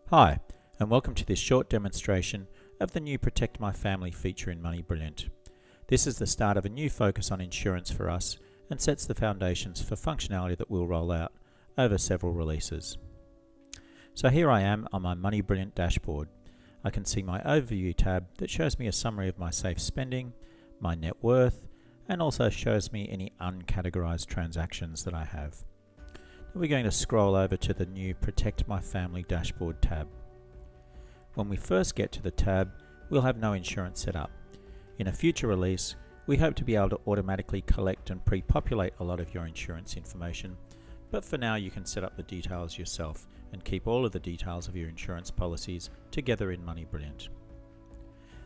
Hi, and welcome to this short demonstration of the new Protect My Family feature in MoneyBrilliant. This is the start of a new focus on insurance for us and sets the foundations for functionality that we'll roll out over several releases. So here I am on my MoneyBrilliant dashboard. I can see my Overview tab that shows me a summary of my safe spending, my net worth, and also shows me any uncategorized transactions that I have. We're going to scroll over to the new Protect My Family dashboard tab. When we first get to the tab, we'll have no insurance set up. In a future release, we hope to be able to automatically collect and pre-populate a lot of your insurance information, but for now you can set up the details yourself and keep all of the details of your insurance policies together in MoneyBrilliant.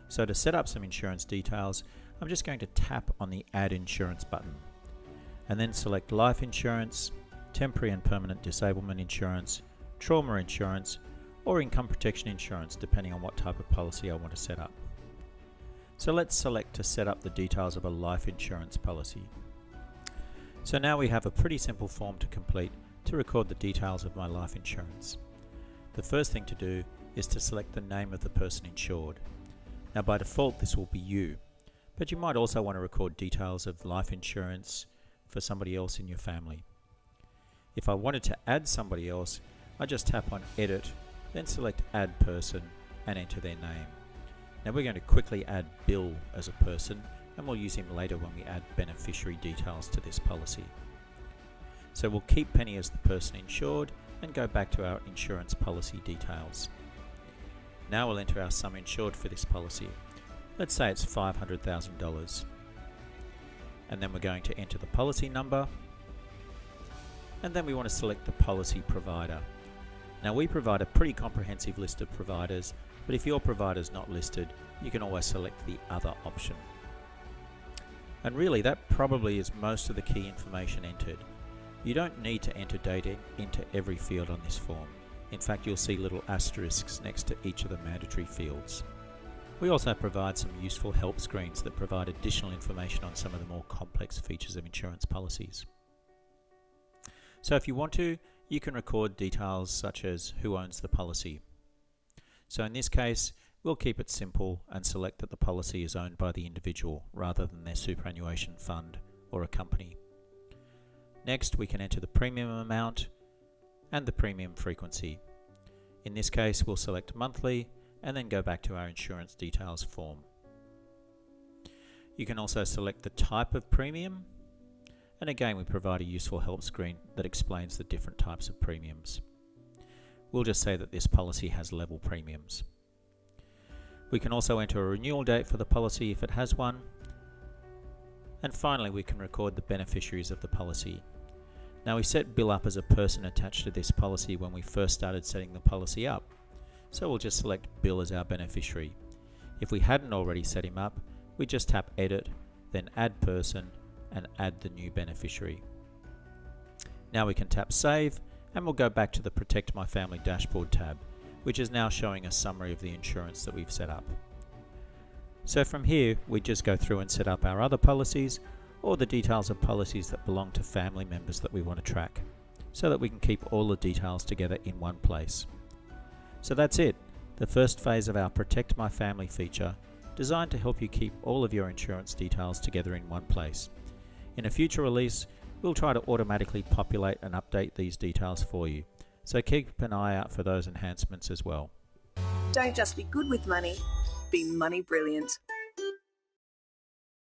So to set up some insurance details, I'm just going to tap on the Add Insurance button and then select Life Insurance, Temporary and Permanent Disablement Insurance, Trauma Insurance, or Income Protection Insurance, depending on what type of policy I want to set up. So let's select to set up the details of a life insurance policy. So now we have a pretty simple form to complete to record the details of my life insurance. The first thing to do is to select the name of the person insured. Now by default this will be you, but you might also want to record details of life insurance for somebody else in your family. If I wanted to add somebody else, I just tap on Edit, then select Add Person and enter their name. Now we're going to quickly add Bill as a person, and we'll use him later when we add beneficiary details to this policy. So we'll keep Penny as the person insured and go back to our insurance policy details. Now we'll enter our sum insured for this policy. Let's say it's $500,000. And then we're going to enter the policy number, and then we want to select the policy provider. Now we provide a pretty comprehensive list of providers, but if your provider is not listed, you can always select the other option. And really that probably is most of the key information entered. You don't need to enter data into every field on this form. In fact, you'll see little asterisks next to each of the mandatory fields. We also provide some useful help screens that provide additional information on some of the more complex features of insurance policies. So if you want to, you can record details such as who owns the policy. So in this case, we'll keep it simple and select that the policy is owned by the individual rather than their superannuation fund or a company. Next, we can enter the premium amount and the premium frequency. In this case, we'll select monthly and then go back to our insurance details form. You can also select the type of premium, and again we provide a useful help screen that explains the different types of premiums. We'll just say that this policy has level premiums. We can also enter a renewal date for the policy if it has one. And finally we can record the beneficiaries of the policy. Now we set Bill up as a person attached to this policy when we first started setting the policy up, so we'll just select Bill as our beneficiary. If we hadn't already set him up, we just tap Edit, then Add Person and add the new beneficiary. Now we can tap Save and we'll go back to the Protect My Family dashboard tab, which is now showing a summary of the insurance that we've set up. So from here we just go through and set up our other policies or the details of policies that belong to family members that we want to track, so that we can keep all the details together in one place. So that's it, the first phase of our Protect My Family feature, designed to help you keep all of your insurance details together in one place. In a future release, we'll try to automatically populate and update these details for you, so keep an eye out for those enhancements as well. Don't just be good with money, be money brilliant.